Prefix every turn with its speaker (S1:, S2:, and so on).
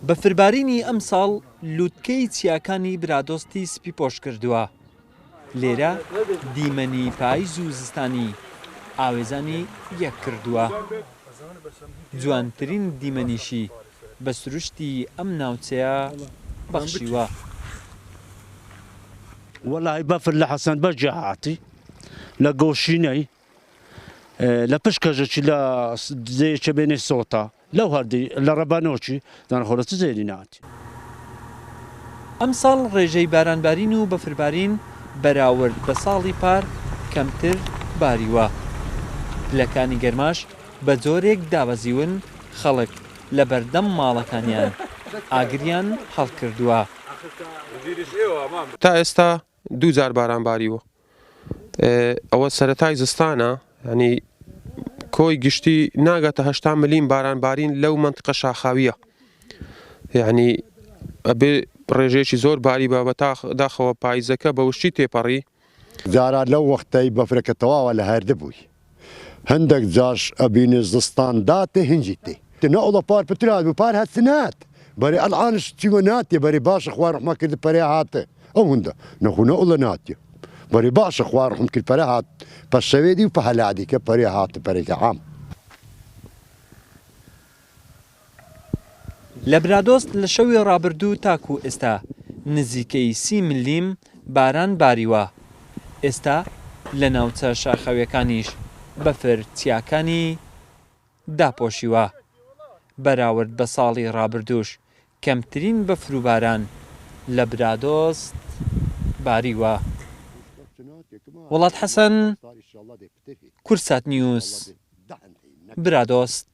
S1: بە فربارینی ئەم ساڵ لووتکەی چیاکانی برادۆستی سپی پۆش کردووە. لێرە دیمەنی پاییز و زستانی ئاوێزانی یەک کردووە. جوانترین دیمەنیشی بە سروشتی ئەم ناوچەیە بەخشیوە.
S2: والله بافر لحسن بجاعتي لقوشيني لبشكجتي لا زي شبيني صوتا لو هردي لربانوشي دان خلص زيناتي
S1: ئەم ساڵ ڕێژەی بارانبارین و بەفربارین بەراورد بە ساڵی پار کەمتر باریوە. پلەکانی گەرماش بە جۆرێک دابەزیون خەڵک لە بەردەم ماڵەکانیان ئاگریان هەڵکردووە.
S3: تا ئێستا دووجار باران باریوە. ئەوە سەرەتای زستانە، ینی کۆی گشتی ناگاتە 8 ملیم باران بارین لەو منتقە شاخاویە. یعنی ئەبێ ڕێژێکی زۆر باری بە داخەوە پاییزەکە بە وشتی تێپەڕی.
S4: جارا لەو وەختەی بەفرەکە تەواوە لە هەردە بووی. هەندێک جاش ئەبینی زستان داتێ هینجی تێ. نەوڵە پار پترات بوو پار هەتنات. بەری ئەلعانش چیوە ناتێ بەری باشە خوا ڕحمە کرد پەرێ هاتە. ئەو هەندە نەخو نەوڵە ناتێ. بەری باشە خوا ڕحم کرد پەرە هات پە شەوێدی و پە هەلادی کە پەرێ هاتە پەرێکە عام.
S1: لە برادۆست لە شەوی ڕابردوو تاکو ئێستا نزیکەی 30 ملیم باران باریوە. ئێستا لە ناوچە شاخەویەکانیش بەفر چیاکانی داپۆشیوە. بەراورد بە ساڵی ڕابردووش کەمترین بەفر و باران لە برادۆست باریوە. وڵات حەسەن، کورسات نیوز، برادۆست.